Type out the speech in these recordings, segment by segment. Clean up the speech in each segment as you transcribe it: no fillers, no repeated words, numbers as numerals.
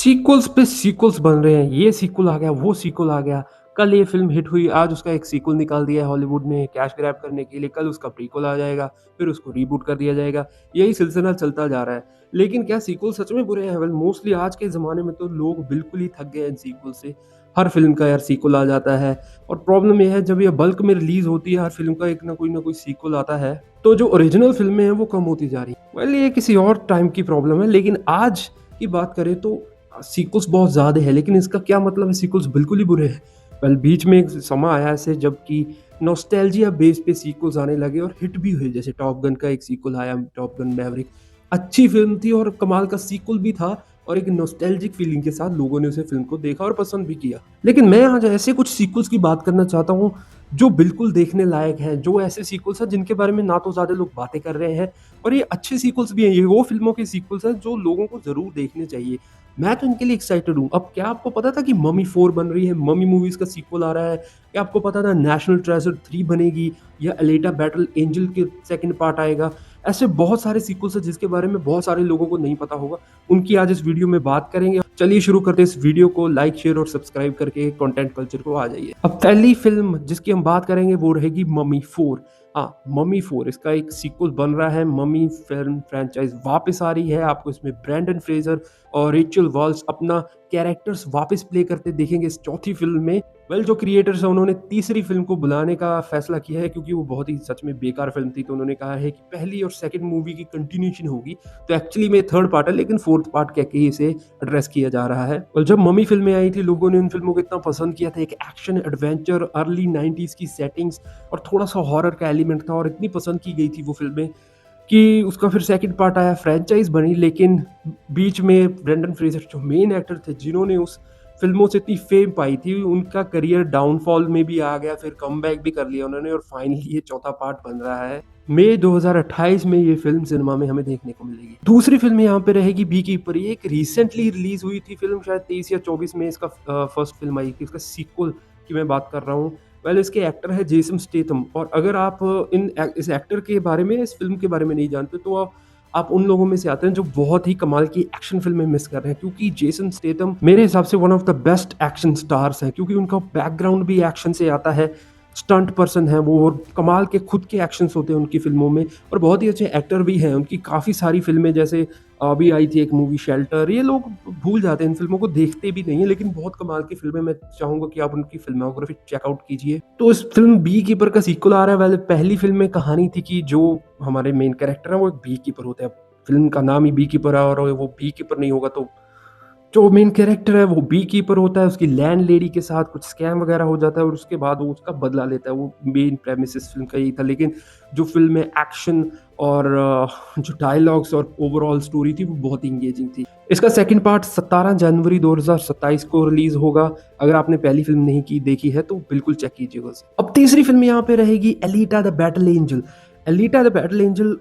Sequels पे sequels बन रहे हैं, ये सीक्वल आ गया, वो सीक्वल आ गया। कल ये फ़िल्म हिट हुई, आज उसका एक सीक्वल निकाल दिया है हॉलीवुड ने कैश ग्रैब करने के लिए, कल उसका प्रीक्वल आ जाएगा, फिर उसको रीबूट कर दिया जाएगा। यही सिलसिला चलता जा रहा है। लेकिन क्या सीक्वल सच में बुरे हैं? वेल मोस्टली आज के ज़माने में तो लोग बिल्कुल ही थक गए हैं इन सीक्वल से। हर फ़िल्म का यार सीक्वल आ जाता है और प्रॉब्लम ये है जब ये बल्क में रिलीज़ होती है, हर फ़िल्म का एक ना कोई सीक्वल आता है, तो जो ओरिजिनल फ़िल्में हैं वो कम होती जा रही हैं। वेल ये किसी और टाइम की प्रॉब्लम है, लेकिन आज की बात करें तो सीक्वल्स बहुत ज़्यादा है, लेकिन इसका क्या मतलब है सीक्वल्स बिल्कुल ही बुरे हैं? वेल बीच में एक समय आया ऐसे जबकि नॉस्टैल्जिया बेस पे सीक्वल्स आने लगे और हिट भी हुए, जैसे टॉप गन का एक सीक्वल आया, टॉप गन मैवरिक। अच्छी फ़िल्म थी और कमाल का सीक्वल भी था और एक नॉस्टैल्जिक फ़ीलिंग के साथ लोगों ने उसे फ़िल्म को देखा और पसंद भी किया। लेकिन मैं आज ऐसे कुछ सीक्वल्स की बात करना चाहता हूँ, जो बिल्कुल देखने लायक हैं, जो ऐसे सीक्वल्स हैं जिनके बारे में ना तो ज़्यादा लोग बातें कर रहे हैं और ये अच्छे सीक्वल्स भी हैं। ये वो फ़िल्मों के सीक्वल्स हैं जो लोगों को ज़रूर देखने चाहिए। मैं तो इनके लिए एक्साइटेड हूँ। अब क्या आपको पता था कि मम्मी 4 बन रही है? मम्मी मूवीज़ का सीक्वल आ रहा है। क्या आपको पता था नेशनल ट्रेज़र 3 बनेगी या एलिटा बैटल एंजल के सेकंड पार्ट आएगा? ऐसे बहुत सारे सीक्वल्स हैं जिसके बारे में बहुत सारे लोगों को नहीं पता होगा। उनकी आज इस वीडियो में बात करेंगे। चलिए शुरू करते हैं इस वीडियो को। लाइक, शेयर और सब्सक्राइब करके कंटेंट कल्चर को आ जाइए। अब पहली फ़िल्म जिसकी हम बात करेंगे वो रहेगी मम्मी 4। हाँ, मम्मी 4 इसका एक सीक्वल बन रहा है। मम्मी फ़िल्म फ्रैंचाइज़ वापस आ रही है। आपको इसमें ब्रेंडन फ्रेज़र और रेचल वाल्स अपना कैरेक्टर्स वापस प्ले करते देखेंगे इस चौथी फ़िल्म में। वेल जो क्रिएटर्स हैं उन्होंने तीसरी फ़िल्म को बुलाने का फ़ैसला किया है क्योंकि वो बहुत ही सच में बेकार फ़िल्म थी, तो उन्होंने कहा है कि पहली और सेकंड मूवी की कंटिन्यूएशन होगी। तो एक्चुअली में थर्ड पार्ट है, लेकिन फोर्थ पार्ट कह के ही इसे एड्रेस किया जा रहा है। और जब मम्मी फ़िल्में आई थी, लोगों ने उन फ़िल्मों को इतना पसंद किया था। एक एक्शन एडवेंचर अर्ली 90s की सेटिंग्स और थोड़ा-सा हॉरर का एलिमेंट था और इतनी पसंद की गई थी वो फ़िल्में कि उसका फिर सेकंड पार्ट आया, फ्रैंचाइज़ बनी। लेकिन बीच में ब्रेंडन फ्रेज़र जो मेन एक्टर थे, जिन्होंने उस फ़िल्मों से इतनी फ़ेम पाई थी, उनका करियर डाउनफॉल में भी आ गया, फिर कमबैक भी कर लिया उन्होंने और फाइनली ये चौथा पार्ट बन रहा है। मई 2028 में ये फ़िल्म सिनेमा में हमें देखने को मिलेगी। दूसरी फ़िल्म यहाँ पे रहेगी बीकीपर। ये एक रिसेंटली रिलीज़ हुई थी फ़िल्म, शायद 23 या 24 में इसका फर्स्ट फ़िल्म आई थी। इसका सीक्वल की मैं बात कर रहा हूँ। वेल इसके एक्टर है जेसन स्टेथम और अगर आप इस एक्टर के बारे में, इस फ़िल्म के बारे में नहीं जानते तो आप उन लोगों में से आते हैं जो बहुत ही कमाल की एक्शन फ़िल्में मिस कर रहे हैं, क्योंकि जेसन स्टेथम मेरे हिसाब से one of the best action stars हैं, क्योंकि उनका बैकग्राउंड भी एक्शन से आता है। स्टंट पर्सन है वो और कमाल के खुद के एक्शंस होते हैं उनकी फ़िल्मों में और बहुत ही अच्छे एक्टर भी हैं। उनकी काफ़ी सारी फ़िल्में, जैसे अभी आई थी एक मूवी शेल्टर, ये लोग भूल जाते हैं, इन फ़िल्मों को देखते भी नहीं हैं, लेकिन बहुत कमाल की फ़िल्में। मैं चाहूँगा कि आप उनकी फ़िल्मोग्राफ़ी चेकआउट कीजिए। तो इस फ़िल्म बी कीपर का सीक्वल आ रहा है। वैसे पहली फ़िल्म में कहानी थी कि जो हमारे मेन कैरेक्टर हैं वो एक बी कीपर होते हैं। फ़िल्म का नाम ही बी कीपर है और वो बी कीपर नहीं होगा तो जो मेन कैरेक्टर है वो बी कीपर होता है, उसकी लैंडलेडी के साथ कुछ स्कैम वगैरह हो जाता है और उसके बाद वो उसका बदला लेता है। वो मेन प्रेमिस इस फ़िल्म का यही था, लेकिन जो फ़िल्म में एक्शन और जो डायलॉग्स और ओवरऑल स्टोरी थी वो बहुत ही एंगेजिंग थी। इसका सेकंड पार्ट 17 जनवरी 2027 को रिलीज़ होगा। अगर आपने पहली फ़िल्म नहीं की देखी है तो बिल्कुल चेक कीजिएगा उसे। अब तीसरी फ़िल्म यहाँ पे रहेगी Elita the battle angel. Elita the battle angel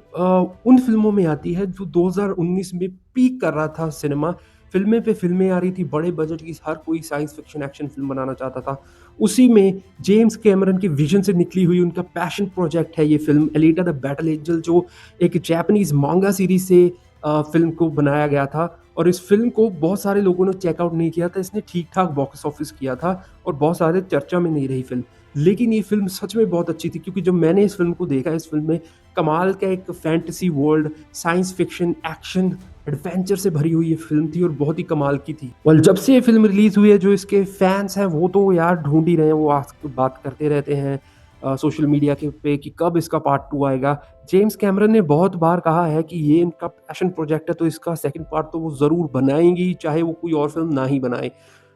उन फ़िल्मों में आती है जो 2019 में पीक कर रहा था सिनेमा। फ़िल्में पे फ़िल्में आ रही थी, बड़े बजट की, हर कोई साइंस फ़िक्शन एक्शन फ़िल्म बनाना चाहता था। उसी में जेम्स कैमरन के विज़न से निकली हुई उनका पैशन प्रोजेक्ट है ये film Elita the battle angel, जो एक जापानीज़ मांगा सीरीज़ से फ़िल्म को बनाया गया था और इस फ़िल्म को बहुत सारे लोगों ने चेक आउट नहीं किया था। इसने ठीक-ठाक बॉक्स ऑफिस किया था और बहुत सारे चर्चा में नहीं रही फ़िल्म। लेकिन ये फ़िल्म सच में बहुत अच्छी थी, क्योंकि जब मैंने इस फ़िल्म को देखा, इस फ़िल्म में कमाल का एक fantasy world, science fiction, action, adventure से भरी हुई ये फ़िल्म थी और बहुत ही कमाल की थी। और जब से ये फ़िल्म रिलीज़ हुई है, जो इसके फैन्स हैं वो तो यार ढूँढ ही रहे हैं, वो आज बात करते रहते हैं सोशल मीडिया के पे कि कब इसका पार्ट 2 आएगा। जेम्स कैमरन ने बहुत बार कहा है कि ये इनका पैशन प्रोजेक्ट है, तो इसका सेकंड पार्ट तो वो ज़रूर बनाएँगी, चाहे वो कोई और फ़िल्म ना ही बनाए।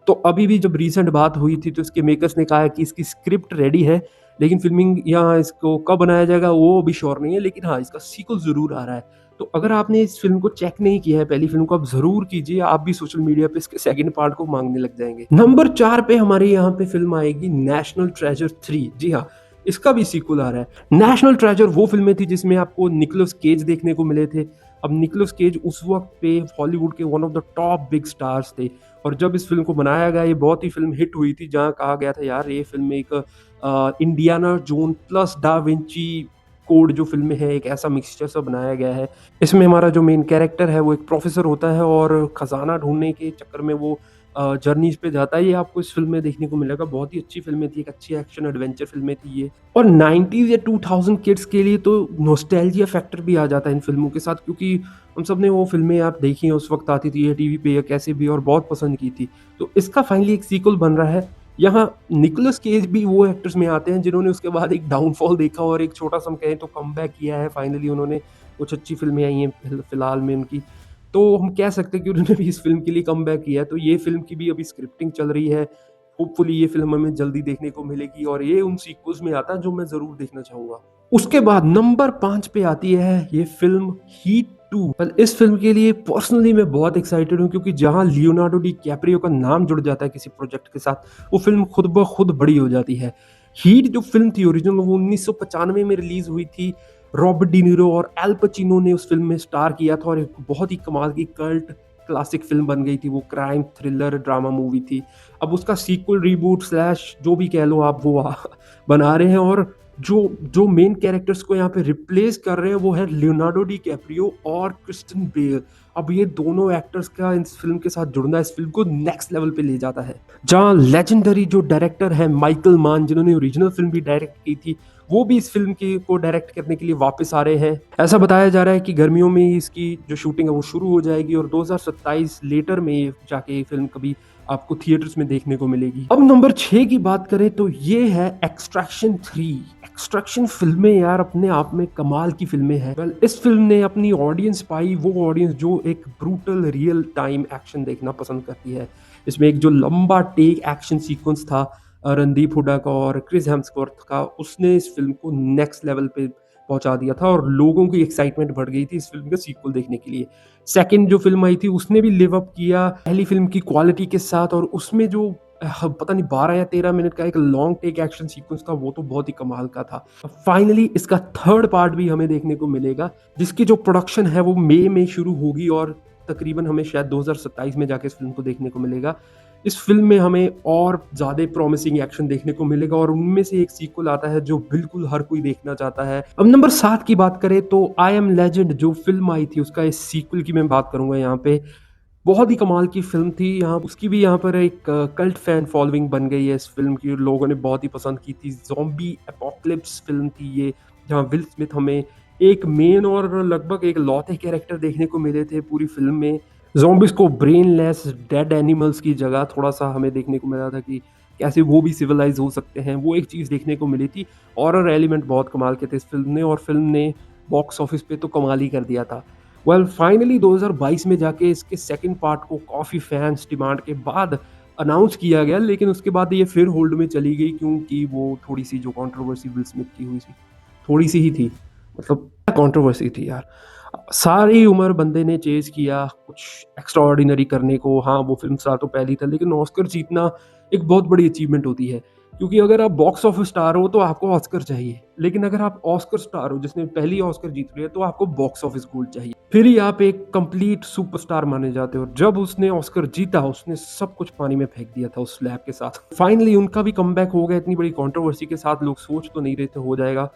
तो अभी भी जब रीसेंट बात हुई थी तो इसके मेकर्स ने कहा है कि इसकी स्क्रिप्ट रेडी है, लेकिन फ़िल्मिंग या इसको कब बनाया जाएगा वो अभी श्योर नहीं है, लेकिन हाँ, इसका सीक्वल ज़रूर आ रहा है। तो अगर आपने इस फ़िल्म को चेक नहीं किया है, पहली फ़िल्म को, आप ज़रूर कीजिए, आप भी सोशल मीडिया पे इसके सेकंड पार्ट को माँगने लग जाएँगे। नंबर 4 पे हमारे यहाँ पे फ़िल्म आएगी नेशनल ट्रेजर 3। जी हाँ, इसका भी सीक्वल आ रहा है। नेशनल ट्रेजर वो फ़िल्में थी जिसमें आपको निकोलस केज देखने को मिले थे। अब निकोलस केज उस वक़्त पे हॉलीवुड के one of the top big stars थे और जब इस फ़िल्म को बनाया गया, ये बहुत ही फ़िल्म हिट हुई थी, जहाँ कहा गया था यार ये फ़िल्म एक Indiana zone plus da Vinci code जो फ़िल्म में है, एक ऐसा मिक्सचर सा बनाया गया है। इसमें हमारा जो मेन कैरेक्टर है वो एक प्रोफ़ेसर होता है और खज़ाना ढूँढने के चक्कर में वो जर्नीज़ पे जाता है। ये आपको इस फ़िल्म में देखने को मिलेगा। बहुत ही अच्छी फ़िल्में थी, एक अच्छी एक्शन एडवेंचर फ़िल्में थी ये। और 90s या 2000 किड्स के लिए तो नॉस्टैल्जिया फैक्टर भी आ जाता है इन फ़िल्मों के साथ, क्योंकि हम सब ने वो फ़िल्में आप देखी हैं, उस वक़्त आती थी या टीवी पे या कैसे भी, और बहुत पसंद की थी। तो इसका फाइनली एक सीक्वल बन रहा है। यहाँ निकोलस केज भी वो एक्टर्स में आते हैं जिन्होंने उसके बाद एक डाउनफॉल देखा और एक छोटा-सा हम कहें तो कमबैक किया है। फाइनली उन्होंने कुछ अच्छी फ़िल्में आई हैं फिलहाल में उनकी। तो हम कह सकते हैं कि उन्होंने भी इस फ़िल्म के लिए कमबैक किया है। तो ये फ़िल्म की भी अभी स्क्रिप्टिंग चल रही है। होपफुली ये फ़िल्म हमें जल्दी देखने को मिलेगी और ये उन सीक्वल्स में आता है जो मैं ज़रूर देखना चाहूँगा। उसके बाद नंबर 5 पे आती है ये फ़िल्म हीट 2। वेल, इस फ़िल्म के लिए पर्सनली मैं बहुत एक्साइटेड हूँ, क्योंकि जहाँ लियोनार्डो डी कैप्रियो का नाम जुड़ जाता है किसी प्रोजेक्ट के साथ, वो फ़िल्म खुद ब खुद बड़ी हो जाती है। हीट जो फ़िल्म थी ओरिजिनल, वो 1995 में रिलीज़ हुई थी। रॉबर्ट डी नीरो और एल पचिनो ने उस फ़िल्म में स्टार किया था और एक बहुत ही कमाल की कल्ट क्लासिक फ़िल्म बन गई थी। वो क्राइम थ्रिलर ड्रामा मूवी थी। अब उसका सीक्वल, रीबूट स्लैश जो भी कह लो आप, वो बना रहे हैं और जो जो मेन कैरेक्टर्स को यहाँ पे रिप्लेस कर रहे हैं वो है लियोनार्डो डी कैप्रियो और क्रिस्टियन बेल। अब ये दोनों एक्टर्स का इस फ़िल्म के साथ जुड़ना इस फ़िल्म को नेक्स्ट लेवल पे ले जाता है। जहाँ लेजेंडरी जो डायरेक्टर है माइकल मान, जिन्होंने ओरिजिनल फ़िल्म भी डायरेक्ट की थी, वो भी इस फ़िल्म की को डायरेक्ट करने के लिए वापस आ रहे हैं। ऐसा बताया जा रहा है कि गर्मियों में ही इसकी जो शूटिंग है वो शुरू हो जाएगी और 2027 लेटर में जाके ये फ़िल्म कभी आपको थिएटर्स में देखने को मिलेगी। अब नंबर 6 की बात करें तो ये है एक्सट्रैक्शन 3। एक्सट्रैक्शन फ़िल्में यार अपने आप में कमाल की फ़िल्में हैं। वेल, इस फ़िल्म ने अपनी ऑडियंस पाई, वो ऑडियंस जो एक ब्रूटल रियल टाइम एक्शन देखना पसंद करती है। इसमें एक जो लंबा टेक एक्शन सीक्वेंस था रणदीप हुड्डा का और क्रिस हेम्सवर्थ का, उसने इस फ़िल्म को नेक्स्ट लेवल पे पहुँचा दिया था और लोगों की एक्साइटमेंट बढ़ गई थी इस फ़िल्म का सीक्वल देखने के लिए। सेकंड जो फ़िल्म आई थी उसने भी लिव अप किया पहली फ़िल्म की क्वालिटी के साथ, और उसमें जो पता नहीं 12 या 13 मिनट का एक लॉन्ग टेक एक्शन सीक्वेंस था, वो तो बहुत ही कमाल का था। फाइनली इसका थर्ड पार्ट भी हमें देखने को मिलेगा, जिसकी जो प्रोडक्शन है वो मई में शुरू होगी और तकरीबन हमें शायद 2027 में जाके इस फ़िल्म को देखने को मिलेगा। इस फ़िल्म में हमें और ज़्यादा प्रॉमिसिंग एक्शन देखने को मिलेगा और उनमें से एक सीक्वल आता है जो बिल्कुल हर कोई देखना चाहता है। अब नंबर 7 की बात करें तो आई एम लेजेंड जो फ़िल्म आई थी, उसका इस सीक्वल की मैं बात करूँगा यहाँ पे। बहुत ही कमाल की फ़िल्म थी। यहाँ उसकी भी यहाँ पर एक कल्ट फैन फॉलोइंग बन गई है इस फ़िल्म की, लोगों ने बहुत ही पसंद की थी। ज़ॉम्बी एपोकलिप्स फ़िल्म थी ये, जहाँ विल स्मिथ हमें एक मेन और लगभग एक लौते कैरेक्टर देखने को मिले थे पूरी फ़िल्म में। ज़ॉम्बीज़ को ब्रेनलेस डेड एनिमल्स की जगह थोड़ा-सा हमें देखने को मिला था कि कैसे वो भी सिविलाइज़ हो सकते हैं, वो एक चीज़ देखने को मिली थी। हॉरर एलिमेंट बहुत कमाल के थे इस फ़िल्म ने और फ़िल्म ने बॉक्स ऑफिस पे तो कमाल ही कर दिया था। वेल, फाइनली 2022 में जाके इसके सेकंड पार्ट को काफ़ी फैन्स डिमांड के बाद अनाउंस किया गया, लेकिन उसके बाद ये फिर होल्ड में चली गई, क्योंकि वो थोड़ी-सी जो कंट्रोवर्सी विल स्मिथ की हुई थी, थोड़ी-सी ही थी। मतलब कंट्रोवर्सी थी यार। सारी उम्र बंदे ने चेज़ किया कुछ एक्स्ट्राऑर्डिनरी करने को। हाँ, वो फ़िल्म स्टार तो पहली था, लेकिन ऑस्कर जीतना एक बहुत बड़ी अचीवमेंट होती है। क्योंकि अगर आप बॉक्स ऑफिस स्टार हो तो आपको ऑस्कर चाहिए, लेकिन अगर आप ऑस्कर स्टार हो जिसने पहली ऑस्कर जीत लिया तो आपको बॉक्स ऑफिस गोल्ड चाहिए। फिर ही आप एक कंप्लीट सुपरस्टार माने जाते हो। जब उसने ऑस्कर जीता, उसने सब कुछ पानी में फेंक दिया था उस स्लैब के साथ। फाइनली उनका भी कमबैक हो गया इतनी बड़ी कंट्रोवर्सी के साथ। लोग सोच तो नहीं रहे थे हो जाएगा,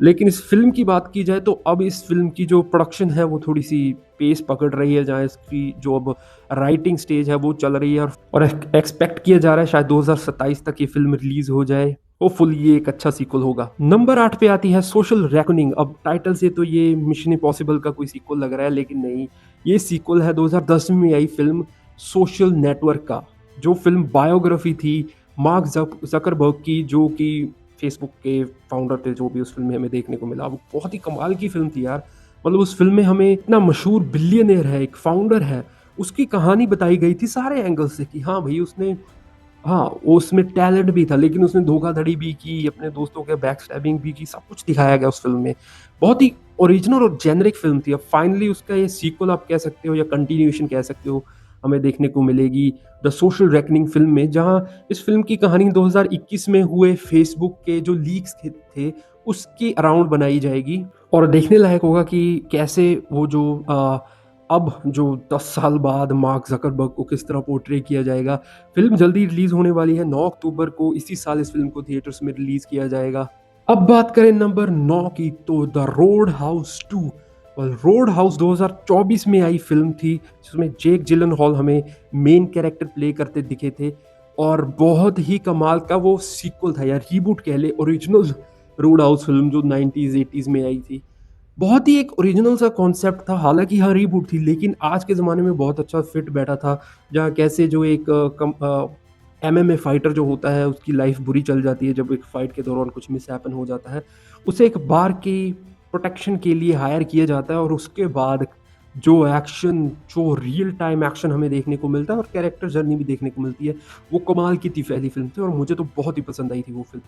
लेकिन इस फ़िल्म की बात की जाए तो अब इस फ़िल्म की जो प्रोडक्शन है वो थोड़ी-सी पेस पकड़ रही है, जहाँ इसकी जो अब राइटिंग स्टेज है वो चल रही है और एक्सपेक्ट किया जा रहा है शायद 2027 तक ये फ़िल्म रिलीज़ हो जाए। होपफुली ये एक अच्छा सीक्वल होगा। नंबर 8 पे आती है सोशल रेकनिंग। अब टाइटल से तो ये मिशन इम्पॉसिबल का कोई सीक्वल लग रहा है, लेकिन नहीं, ये सीक्वल है 2010 में आई फ़िल्म सोशल नेटवर्क का। जो फ़िल्म बायोग्राफी थी मार्क ज़करबर्ग की, जो कि फेसबुक के फाउंडर थे, जो भी उस फ़िल्म में हमें देखने को मिला। वो बहुत ही कमाल की फ़िल्म थी यार। मतलब उस फ़िल्म में हमें इतना मशहूर बिलियनेयर है, एक फाउंडर है, उसकी कहानी बताई गई थी सारे एंगल से कि हाँ भई उसने, हाँ, उसमें टैलेंट भी था, लेकिन उसने धोखाधड़ी भी की, अपने दोस्तों के बैकस्टैबिंग भी की, सब कुछ दिखाया गया उस फ़िल्म में। बहुत ही ओरिजिनल और जेनेरिक फ़िल्म थी। अब फाइनली उसका ये सीक्वल आप कह सकते हो या कंटिन्यूएशन कह सकते हो, हमें देखने को मिलेगी द सोशल रेकनिंग फ़िल्म में, जहाँ इस फ़िल्म की कहानी 2021 में हुए फ़ेसबुक के जो लीक्स थे, उसके अराउंड बनाई जाएगी और देखने लायक होगा कि कैसे वो जो अब जो 10 साल बाद मार्क ज़करबर्ग को किस तरह पोर्ट्रे किया जाएगा। फ़िल्म जल्दी रिलीज़ होने वाली है 9 अक्टूबर को, इसी साल इस फ़िल्म को थिएटर्स में रिलीज़ किया जाएगा। अब बात करें नंबर 9 की तो the road house 2। Road house 2024 में आई फ़िल्म थी जिसमें जेक जिलेनहॉल हमें मेन कैरेक्टर प्ले करते दिखे थे और बहुत ही कमाल का वो सीक्वल था या रीबूट कह ले ओरिजिनल रोड हाउस फ़िल्म जो 90s 80s में आई थी। बहुत ही एक ओरिजिनल सा कॉन्सेप्ट था, हालाँकि हाँ, रीबूट थी लेकिन आज के ज़माने में बहुत अच्छा फिट बैठा था। जहाँ कैसे जो एक एमएमए फाइटर जो होता है उसकी लाइफ बुरी चल जाती है जब एक फाइट के दौरान कुछ मिसहैपन हो जाता है। उसे एक बार की प्रोटेक्शन के लिए हायर किया जाता है और उसके बाद जो एक्शन जो रियल टाइम एक्शन हमें देखने को मिलता है और कैरेक्टर जर्नी भी देखने को मिलती है, वो कमाल की थी पहली फ़िल्म थी और मुझे तो बहुत ही पसंद आई थी वो फ़िल्म।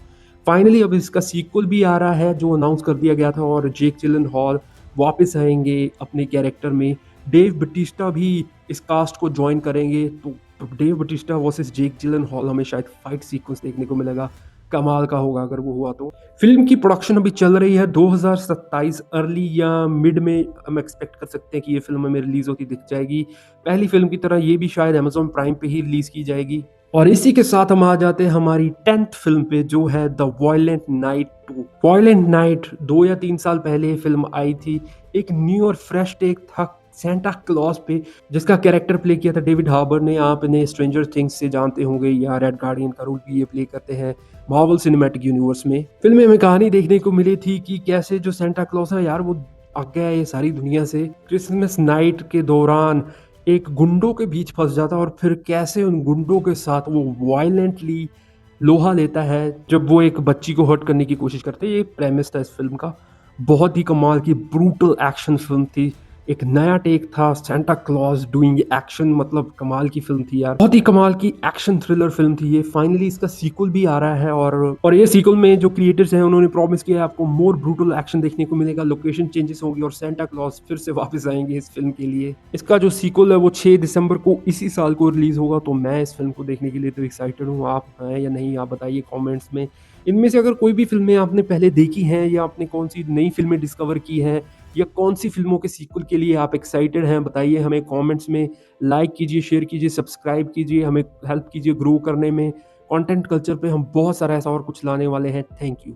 फाइनली अब इसका सीक्वल भी आ रहा है जो अनाउंस कर दिया गया था और जेक जिलेनहॉल वापस आएँगे अपने कैरेक्टर में। डेव बाटिस्टा भी इस कास्ट को जॉइन करेंगे तो डेव बाटिस्टा वर्सेस जेक जिलेनहॉल हमें शायद फाइट सीक्वेंस देखने को मिलेगा। कमाल का होगा अगर वो हुआ तो। फ़िल्म की प्रोडक्शन अभी चल रही है 2027 अर्ली या मिड में हम एक्सपेक्ट कर सकते हैं कि ये फ़िल्म हमें रिलीज़ होती दिख जाएगी। पहली फ़िल्म की तरह ये भी शायद अमेज़न प्राइम पे ही रिलीज़ की जाएगी। और इसी के साथ हम आ जाते हैं हमारी 10th फ़िल्म पे जो है the violent night 2। Violent night 2 या 3 साल पहले ये फ़िल्म आई थी। एक न्यू और फ्रेश टेक था सैंटा क्लॉज़ पे जिसका कैरेक्टर प्ले किया था डेविड हार्बर ने। आप इन्हें स्ट्रेंजर थिंग्स से जानते होंगे या रेड गार्डियन का रोल भी ये प्ले करते हैं मार्वल सिनेमैटिक यूनिवर्स में। फ़िल्म में हमें कहानी देखने को मिली थी कि कैसे जो सैंटा क्लॉज़ है यार वो भाग गया है ये सारी दुनिया से। क्रिसमस नाइट के दौरान एक गुंडों के बीच फँस जाता है और फिर कैसे उन गुंडों के साथ वो वायलेंटली लोहा लेता है जब वो एक बच्ची को हर्ट करने की कोशिश करते हैं। ये प्रेमिस था इस फ़िल्म का। बहुत ही कमाल की ब्रूटल एक्शन फ़िल्म थी। एक नया टेक था सैंटा क्लॉज़ डूइंग एक्शन, मतलब कमाल की फ़िल्म थी यार। बहुत ही कमाल की एक्शन थ्रिलर फ़िल्म थी ये। फाइनली इसका सीक्वल भी आ रहा है और ये सीक्वल में जो क्रिएटर्स हैं उन्होंने प्रॉमिस किया है आपको मोर ब्रूटल एक्शन देखने को मिलेगा, लोकेशन चेंजेस होंगी और सैंटा क्लॉज़ फिर से वापस आएँगे इस फ़िल्म के लिए। इसका जो सीक्वल है वो 6 दिसंबर को इसी साल को रिलीज़ होगा तो मैं इस फ़िल्म को देखने के लिए तो एक्साइटेड हूँ। आप हैं या नहीं आप बताइए कमेंट्स में। इनमें से अगर कोई भी फ़िल्में आपने पहले देखी हैं या आपने कौन-सी नई फ़िल्में डिस्कवर की हैं या कौन-सी फ़िल्मों के सीक्वल के लिए आप एक्साइटेड हैं, बताइए हमें कमेंट्स में। लाइक कीजिए, शेयर कीजिए, सब्सक्राइब कीजिए, हमें हेल्प कीजिए ग्रो करने में। कंटेंट कल्चर पे हम बहुत सारा ऐसा और कुछ लाने वाले हैं। Thank you.